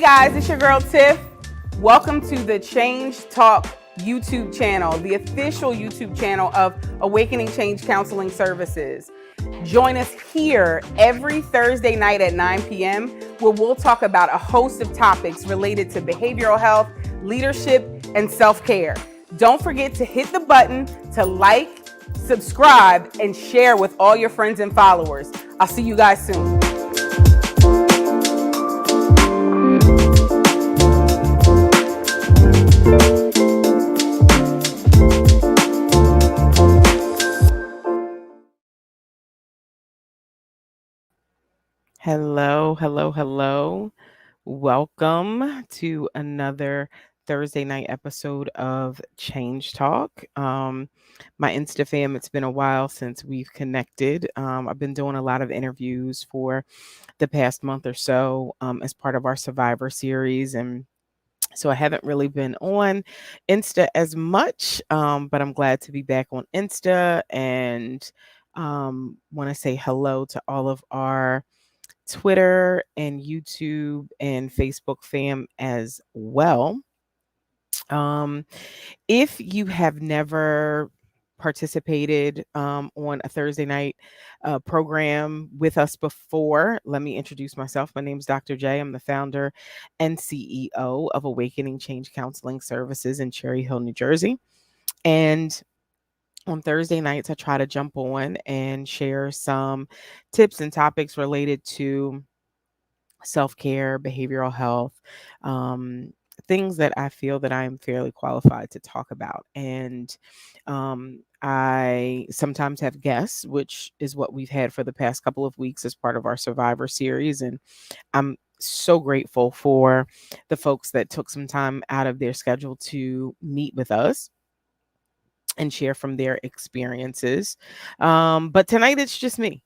guys, it's your girl Tiff. Welcome to the Change Talk YouTube channel, the official YouTube channel of Awakening Change Counseling Services. Join us here every Thursday night at 9 p.m. where we'll talk about a host of topics related to behavioral health, leadership, and self-care. Don't forget to hit the button to like, subscribe, and share with all your friends and followers. I'll see you guys soon. Hello. Welcome to another Thursday night episode of Change Talk. My Insta fam, it's been a while since we've connected. I've been doing a lot of interviews for the past month or so as part of our Survivor series, and so I haven't really been on Insta as much, but I'm glad to be back on Insta and want to say hello to all of our Twitter and YouTube and Facebook fam as well. If you have never participated on a Thursday night program with us before, let me introduce myself. My name is Dr. J. I'm the founder and CEO of Awakening Change Counseling Services in Cherry Hill, New Jersey. And on Thursday nights, I try to jump on and share some tips and topics related to self-care, behavioral health, things that I feel that I am fairly qualified to talk about. And I sometimes have guests, which is what we've had for the past couple of weeks as part of our Survivor series. And I'm so grateful for the folks that took some time out of their schedule to meet with us and share from their experiences. But tonight it's just me.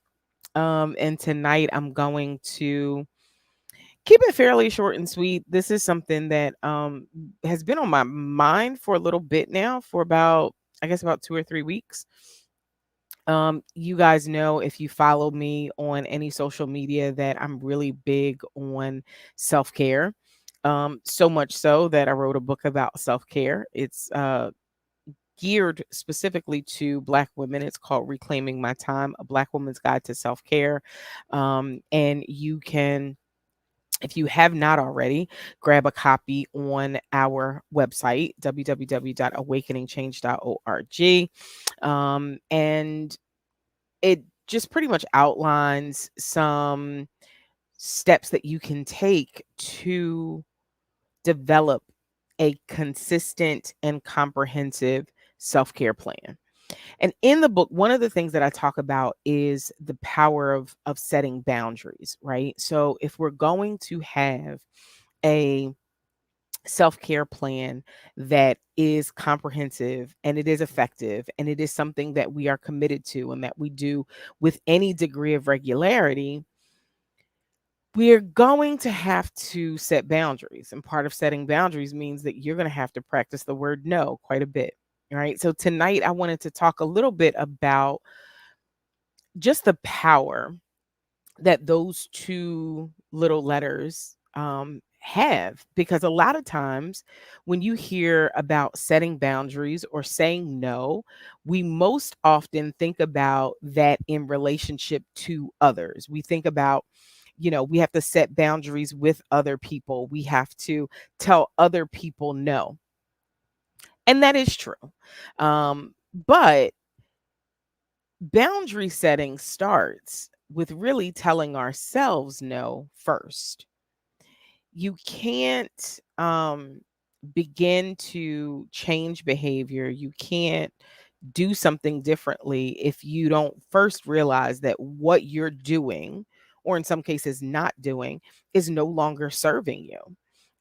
And tonight I'm going to keep it fairly short and sweet. This is something that has been on my mind for a little bit now, for about 2 or 3 weeks. You guys know, if you follow me on any social media, that I'm really big on self-care. So much so that I wrote a book about self-care. It's geared specifically to Black women. It's called Reclaiming My Time, A Black Woman's Guide to Self-Care. And you can, if you have not already, grab a copy on our website, www.awakeningchange.org. And it just pretty much outlines some steps that you can take to develop a consistent and comprehensive self-care plan. And in the book, one of the things that I talk about is the power of setting boundaries, right? So if we're going to have a self-care plan that is comprehensive and it is effective and it is something that we are committed to and that we do with any degree of regularity, we're going to have to set boundaries. And part of setting boundaries means that you're going to have to practice the word no quite a bit. All right. So tonight I wanted to talk a little bit about just the power that those two little letters have, because a lot of times when you hear about setting boundaries or saying no, we most often think about that in relationship to others. We think about, we have to set boundaries with other people. We have to tell other people no. And that is true. But boundary setting starts with really telling ourselves no first. You can't begin to change behavior. You can't do something differently if you don't first realize that what you're doing, or in some cases not doing, is no longer serving you.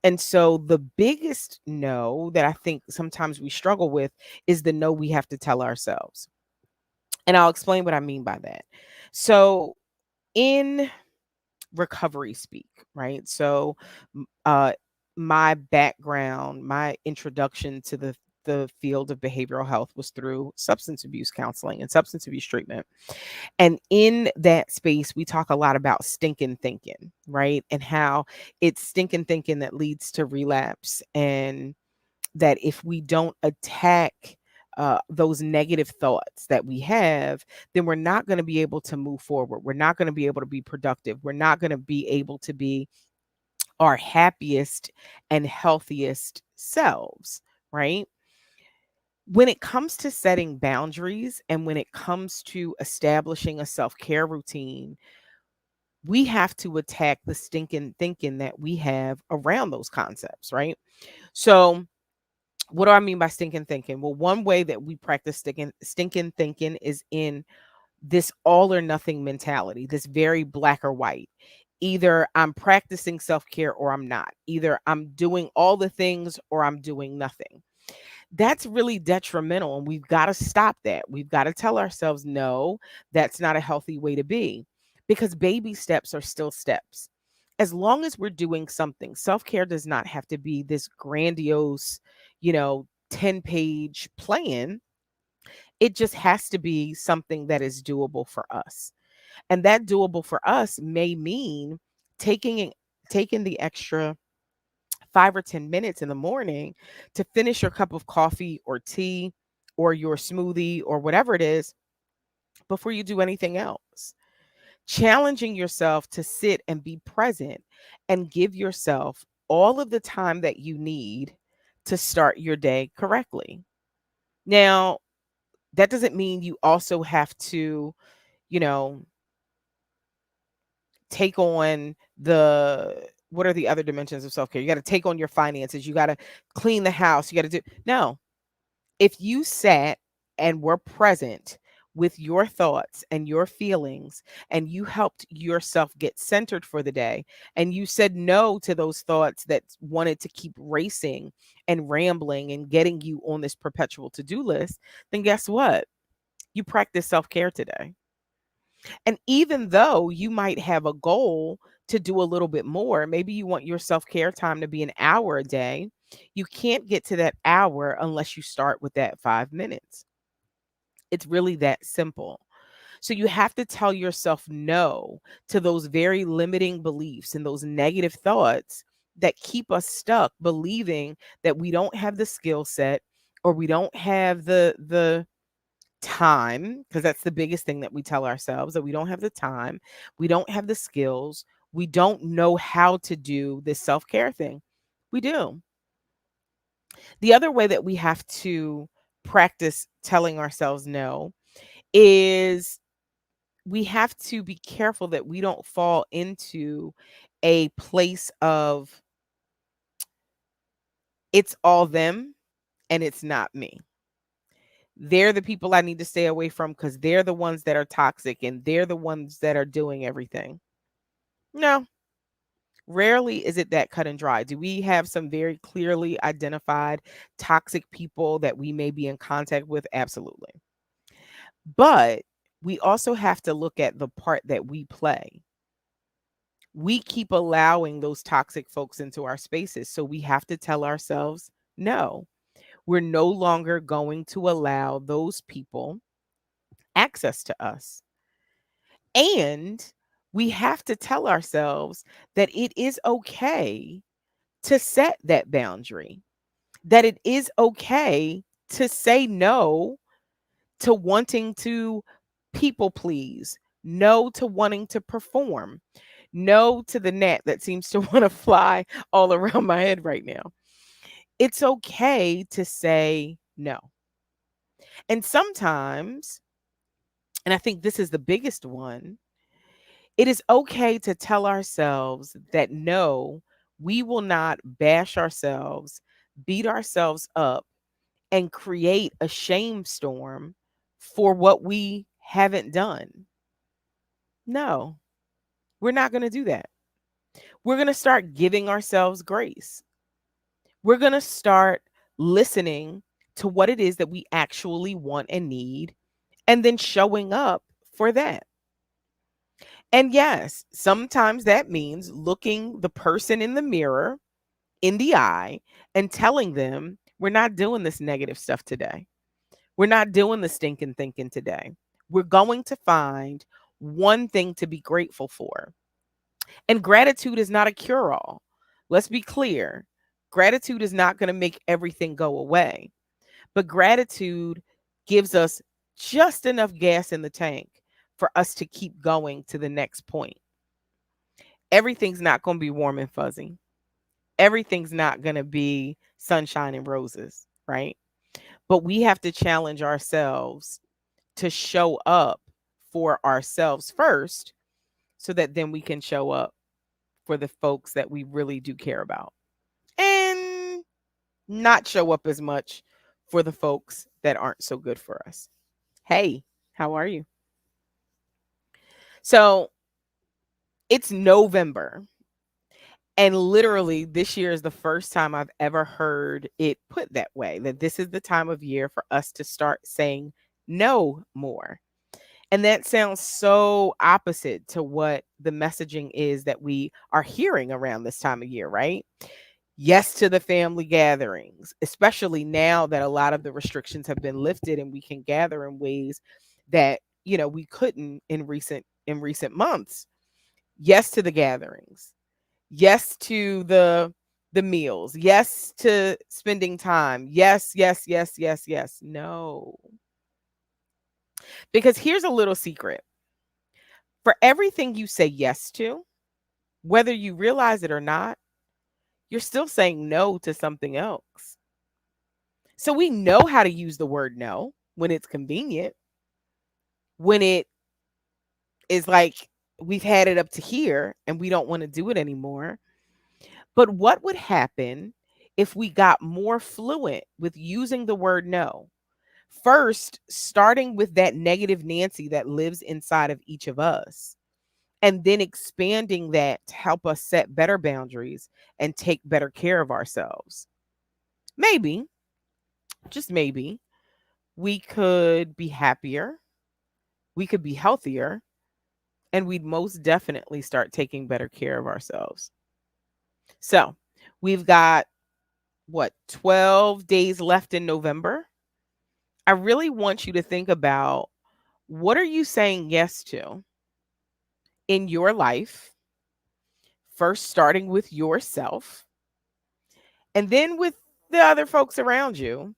And so the biggest no that I think sometimes we struggle with is the no we have to tell ourselves. And I'll explain what I mean by that. So in recovery speak, right? So my background, my introduction to the field of behavioral health was through substance abuse counseling and substance abuse treatment. And in that space, we talk a lot about stinking thinking, right? And how it's stinking thinking that leads to relapse, and that if we don't attack those negative thoughts that we have, then we're not going to be able to move forward. We're not going to be able to be productive. We're not going to be able to be our happiest and healthiest selves, right? When it comes to setting boundaries and when it comes to establishing a self care routine, we have to attack the stinking thinking that we have around those concepts, right? So, what do I mean by stinking thinking? Well, one way that we practice stinking thinking is in this all or nothing mentality, this very black or white. Either I'm practicing self care or I'm not. Either I'm doing all the things or I'm doing nothing. That's really detrimental, and we've got to stop that. We've got to tell ourselves, no, that's not a healthy way to be, because baby steps are still steps. As long as we're doing something, self-care does not have to be this grandiose, 10-page plan. It just has to be something that is doable for us. And that doable for us may mean taking it- taking the extra 5 or 10 minutes in the morning to finish your cup of coffee or tea or your smoothie or whatever it is before you do anything else. Challenging yourself to sit and be present and give yourself all of the time that you need to start your day correctly. Now, that doesn't mean you also have to, you know, take on the what are the other dimensions of self-care? You got to take on your finances, you got to clean the house, you got to do. No, if you sat and were present with your thoughts and your feelings, and you helped yourself get centered for the day, and you said no to those thoughts that wanted to keep racing and rambling and getting you on this perpetual to-do list, then guess what? You practice self-care today. And even though you might have a goal to do a little bit more, maybe you want your self care time to be an hour a day, you can't get to that hour unless you start with that 5 minutes. It's really that simple. So you have to tell yourself no to those very limiting beliefs and those negative thoughts that keep us stuck believing that we don't have the skill set, or we don't have the time, because that's the biggest thing that we tell ourselves, that we don't have the time, we don't have the skills, we don't know how to do this self-care thing. We do. The other way that we have to practice telling ourselves no is we have to be careful that we don't fall into a place of it's all them and it's not me. They're the people I need to stay away from because they're the ones that are toxic and they're the ones that are doing everything. No, rarely is it that cut and dry. Do we have some very clearly identified toxic people that we may be in contact with? Absolutely. But we also have to look at the part that we play. We keep allowing those toxic folks into our spaces. So we have to tell ourselves, no, we're no longer going to allow those people access to us. And we have to tell ourselves that it is okay to set that boundary, that it is okay to say no to wanting to people please, no to wanting to perform, no to the gnat that seems to want to fly all around my head right now. It's okay to say no. And sometimes, and I think this is the biggest one, it is okay to tell ourselves that no, we will not bash ourselves, beat ourselves up, and create a shame storm for what we haven't done. No, we're not going to do that. We're going to start giving ourselves grace. We're going to start listening to what it is that we actually want and need, and then showing up for that. And yes, sometimes that means looking the person in the mirror in the eye and telling them We're not doing this negative stuff today. We're not doing the stinking thinking today. We're going to find one thing to be grateful for. And gratitude is not a cure all. Let's be clear. Gratitude is not going to make everything go away, but gratitude gives us just enough gas in the tank for us to keep going to the next point. Everything's not going to be warm and fuzzy. Everything's not going to be sunshine and roses, right? But we have to challenge ourselves to show up for ourselves first so that then we can show up for the folks that we really do care about and not show up as much for the folks that aren't so good for us. Hey, how are you? So it's November. And literally, this year is the first time I've ever heard it put that way, that this is the time of year for us to start saying no more. And that sounds so opposite to what the messaging is that we are hearing around this time of year, right? Yes to the family gatherings, especially now that a lot of the restrictions have been lifted and we can gather in ways that, we couldn't in recent months. Yes to the gatherings. Yes to the meals. Yes to spending time. Yes, yes, yes, yes, yes. No. Because here's a little secret. For everything you say yes to, whether you realize it or not, you're still saying no to something else. So we know how to use the word no when it's convenient, when it is like we've had it up to here and we don't want to do it anymore. But what would happen if we got more fluent with using the word no? First, starting with that negative Nancy that lives inside of each of us, and then expanding that to help us set better boundaries and take better care of ourselves. Maybe, just maybe, we could be happier, we could be healthier, and we'd most definitely start taking better care of ourselves. So, we've got 12 days left in November. I really want you to think about, what are you saying yes to in your life? First, starting with yourself, and then with the other folks around you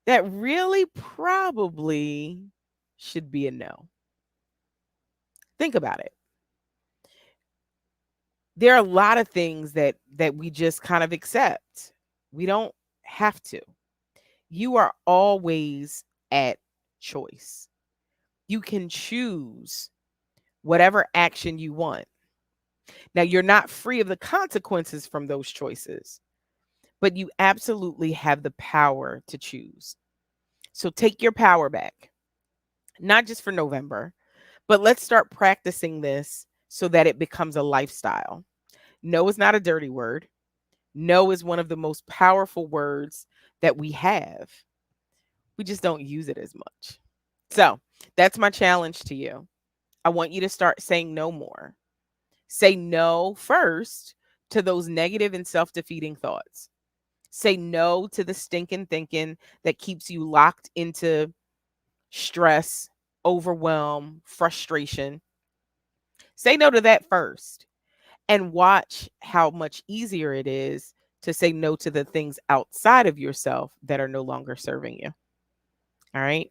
that really probably should be a no. Think about it. There are a lot of things that we just kind of accept. We don't have to. You are always at choice. You can choose whatever action you want. Now, you're not free of the consequences from those choices, but you absolutely have the power to choose. So take your power back, not just for November, but let's start practicing this so that it becomes a lifestyle. No is not a dirty word. No is one of the most powerful words that we have. We just don't use it as much. So that's my challenge to you. I want you to start saying no more. Say no first to those negative and self defeating thoughts. Say no to the stinking thinking that keeps you locked into stress, overwhelm, frustration. Say no to that first and watch how much easier it is to say no to the things outside of yourself that are no longer serving you. All right.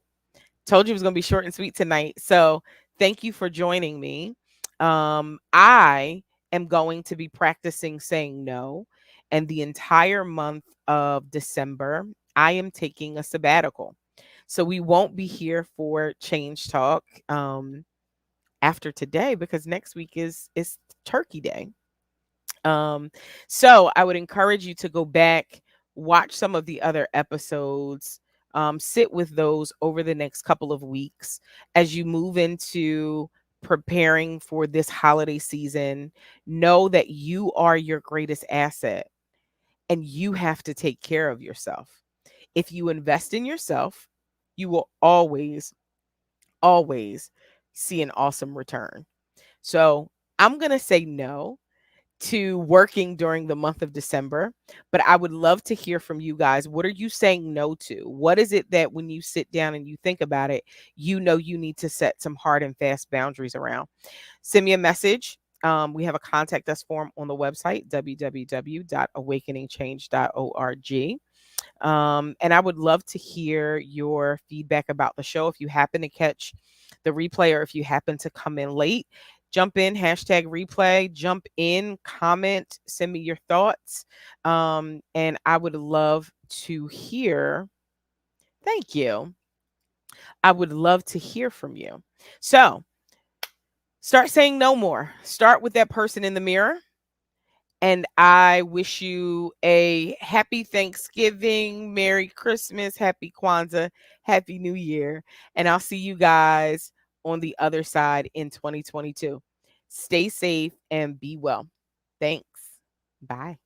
Told you it was going to be short and sweet tonight. So thank you for joining me. I am going to be practicing saying no. And the entire month of December, I am taking a sabbatical. So we won't be here for Change Talk after today, because next week is Turkey Day. Um, so I would encourage you to go back, watch some of the other episodes, sit with those over the next couple of weeks as you move into preparing for this holiday season. Know that you are your greatest asset and you have to take care of yourself. If you invest in yourself, you will always, always see an awesome return. So I'm going to say no to working during the month of December, but I would love to hear from you guys. What are you saying no to? What is it that when you sit down and you think about it, you know you need to set some hard and fast boundaries around? Send me a message. We have a contact us form on the website, www.awakeningchange.org. And I would love to hear your feedback about the show. If you happen to catch the replay or if you happen to come in late, jump in, hashtag replay, jump in, comment, send me your thoughts. And I would love to hear. Thank you. I would love to hear from you. So start saying no more. Start with that person in the mirror. And I wish you a happy Thanksgiving, Merry Christmas, Happy Kwanzaa, Happy New Year. And I'll see you guys on the other side in 2022. Stay safe and be well. Thanks. Bye.